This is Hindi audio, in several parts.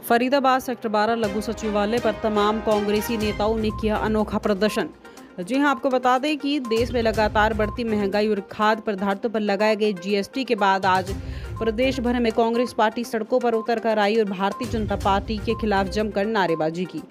फरीदाबाद सेक्टर 12 लघु सचिवालय पर तमाम कांग्रेसी नेताओं ने किया अनोखा प्रदर्शन। जी हां, आपको बता दें कि देश में लगातार बढ़ती महंगाई और खाद्य पदार्थों पर लगाए गए जीएसटी के बाद आज प्रदेश भर में कांग्रेस पार्टी सड़कों पर उतर कर आई और भारतीय जनता पार्टी के खिलाफ जमकर नारेबाजी की।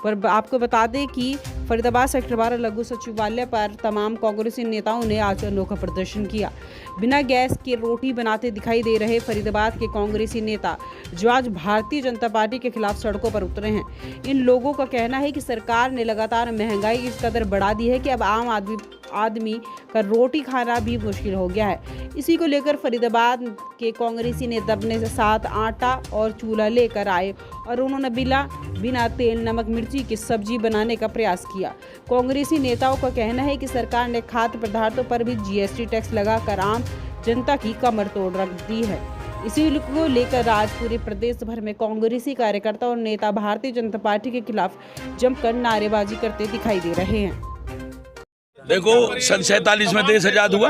पर आपको बता दें कि फरीदाबाद सेक्टर 12 लघु सचिवालय पर तमाम कांग्रेसी नेताओं ने आज अनोखा प्रदर्शन किया। बिना गैस के रोटी बनाते दिखाई दे रहे फरीदाबाद के कांग्रेसी नेता जो आज भारतीय जनता पार्टी के खिलाफ सड़कों पर उतरे हैं। इन लोगों का कहना है कि सरकार ने लगातार महंगाई इस कदर बढ़ा दी है कि अब आम आदमी का रोटी खाना भी मुश्किल हो गया है। इसी को लेकर फरीदाबाद के कांग्रेसी नेता अपने साथ आटा और चूल्हा लेकर आए और उन्होंने बिना तेल नमक मिर्ची की सब्जी बनाने का प्रयास किया। कांग्रेसी नेताओं का कहना है कि सरकार ने खाद्य पदार्थों पर भी जीएसटी टैक्स लगाकर आम जनता की कमर तोड़ रख दी है। इसी को लेकर आज पूरे प्रदेश भर में कांग्रेसी कार्यकर्ता और नेता भारतीय जनता पार्टी के खिलाफ जमकर नारेबाजी करते दिखाई दे रहे हैं। देखो, सन 47 में देश आजाद हुआ।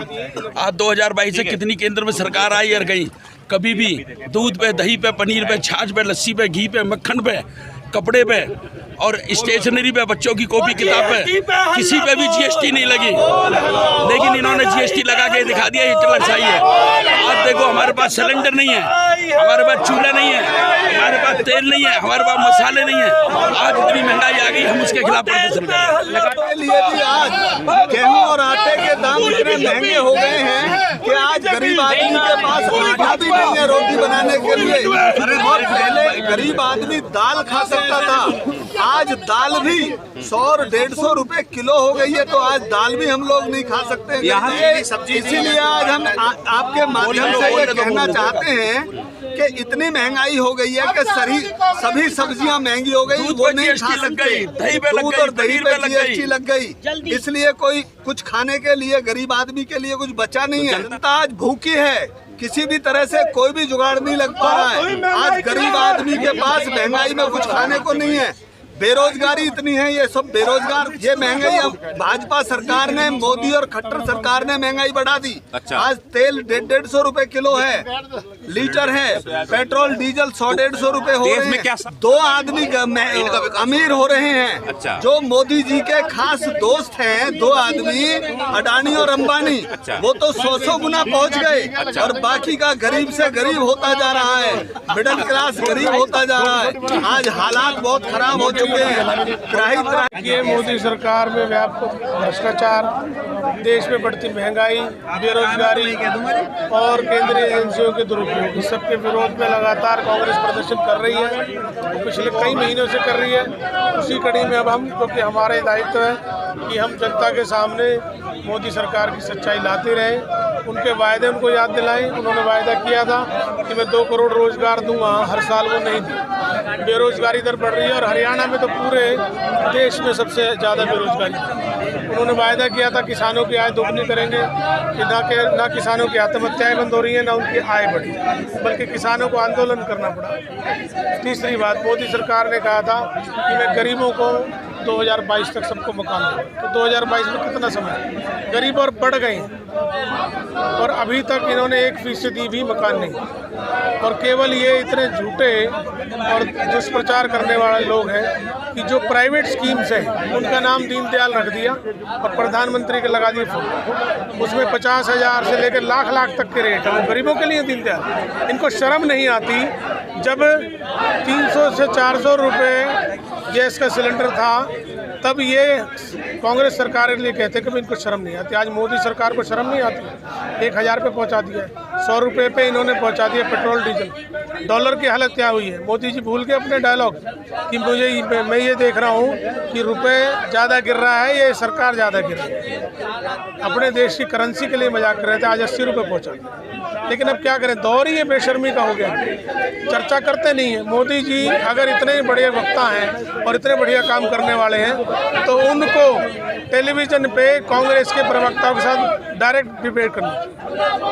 आज 2022 से कितनी केंद्र में सरकार आई और गई। कभी भी दूध पे, दही पे, पनीर पे, छाछ पे, लस्सी पे, घी पे, मक्खन पे, कपड़े पे और स्टेशनरी पे, बच्चों की कॉपी किताब पे किसी पे भी जीएसटी नहीं लगी। लेकिन इन्होंने जीएसटी लगा के दिखा दिया ये टलकसाई है। आज देखो, हमारे पास सिलेंडर नहीं है, हमारे पास चूल्हा नहीं है, हमारे पास तेल नहीं है, हमारे पास मसाले नहीं है। आज इतनी महंगाई आ गई, हम उसके खिलाफ प्रदर्शन कर रहे हैं। आज गेहूं और आटे के दाम इतने महंगे हो गए हैं कि आज गरीब आदमी के पास आटा भी नहीं है रोटी बनाने के लिए। और पहले गरीब आदमी दाल खा सकता था, आज दाल भी 100-150 रुपए किलो हो गई है। तो आज दाल भी हम लोग नहीं खा सकते हैं। इसीलिए आज हम आपके माध्यम से ये कहना चाहते हैं कि इतनी महंगाई हो गई है कि सभी सब्जियां महंगी हो गई, वो नहीं खा सकते। दूध और दही पे जीएसटी लग गई, इसलिए कोई कुछ खाने के लिए गरीब आदमी के लिए कुछ बचा नहीं है। जनता आज भूखी है, किसी भी तरह से कोई भी जुगाड़ नहीं लग पा रहा है। आज गरीब आदमी के पास महंगाई में कुछ खाने को नहीं है। बेरोजगारी इतनी है, ये सब बेरोजगार, ये महंगाई अब भाजपा सरकार ने, मोदी और खट्टर सरकार ने महंगाई बढ़ा दी। आज तेल 150 रुपए किलो है, लीटर है। पेट्रोल डीजल 100-150 रुपए हो रहे हैं। 2 आदमी अमीर हो रहे हैं। जो मोदी जी के खास दोस्त हैं, 2 आदमी अडानी और अंबानी, वो तो 100 गुना पहुंच गए और बाकी का गरीब से गरीब होता जा रहा है, मिडिल क्लास गरीब होता जा रहा है। आज हालात बहुत खराब हो चुके हैं। ये मोदी सरकार में व्यापक भ्रष्टाचार, देश में बढ़ती महंगाई, बेरोजगारी और केंद्रीय एजेंसियों के दुरुपयोग, इस सबके विरोध में लगातार कांग्रेस प्रदर्शन कर रही है। वो पिछले कई महीनों से कर रही है। उसी कड़ी में अब हम, क्योंकि हमारे दायित्व है कि हम जनता के सामने मोदी सरकार की सच्चाई लाते रहें, उनके वायदे उनको याद दिलाएं। उन्होंने वायदा किया था कि मैं 2 करोड़ रोजगार दूंगा, हर साल वो नहीं दी। बेरोजगारी दर बढ़ रही है और हरियाणा में तो पूरे देश में सबसे ज़्यादा बेरोजगारी। उन्होंने वायदा किया था किसानों की आय दोगुनी करेंगे, कि ना किसानों की आत्महत्याएं बंद हो रही हैं, ना उनकी आय बढ़ी, बल्कि किसानों को आंदोलन करना पड़ा। तीसरी बात, मोदी सरकार ने कहा था कि मैं गरीबों को 2022 तक सबको मकान दूँ। तो 2022 में कितना समय, गरीब और बढ़ गए और अभी तक इन्होंने 1% भी मकान नहीं। और केवल ये इतने झूठे और दुष्प्रचार करने वाले लोग हैं कि जो प्राइवेट स्कीम्स हैं उनका नाम दीनदयाल रख दिया और प्रधानमंत्री के लगा दिए फोटो। उसमें 50,000 से लेकर लाख तक के रेट है, वो गरीबों के लिए दीनदयाल। इनको शर्म नहीं आती। जब 300 से 400 रुपये गैस का सिलेंडर था, तब ये कांग्रेस सरकार के लिए कहते कि इनको शर्म नहीं आती। आज मोदी सरकार को शर्म नहीं आती। 1000 पे पहुंचा दिया है, 100 रुपये पे इन्होंने पहुंचा दिया पेट्रोल डीजल। डॉलर की हालत क्या हुई है? मोदी जी भूल के अपने डायलॉग कि मैं ये देख रहा हूँ कि रुपए ज़्यादा गिर रहा है, ये सरकार ज़्यादा गिर रही है। अपने देश की करेंसी के लिए मजाक कर रहे थे, आज 80 रुपये पहुँचा। लेकिन अब क्या करें, दौर ही ये बेशर्मी का हो गया। चर्चा करते नहीं है। मोदी जी अगर इतने बड़े वक्ता हैं और इतने बढ़िया काम करने वाले हैं तो उनको टेलीविज़न पे कांग्रेस के प्रवक्ताओं के साथ डायरेक्ट डिबेट करनी,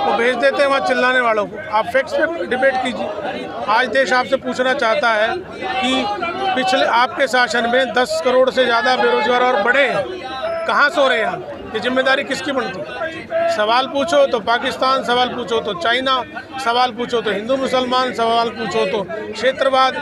वो भेज देते हैं वहाँ चिल्लाने वालों को। आप फैक्ट्स पे डिबेट कीजिए। आज देश आपसे पूछना चाहता है कि पिछले आपके शासन में 10 करोड़ से ज़्यादा बेरोजगार और बढ़े हैं, कहाँ सो रहे हैं आप? ये जिम्मेदारी किसकी बनती है? सवाल पूछो तो पाकिस्तान, सवाल पूछो तो चाइना, सवाल पूछो तो हिंदू मुसलमान, सवाल पूछो तो क्षेत्रवाद।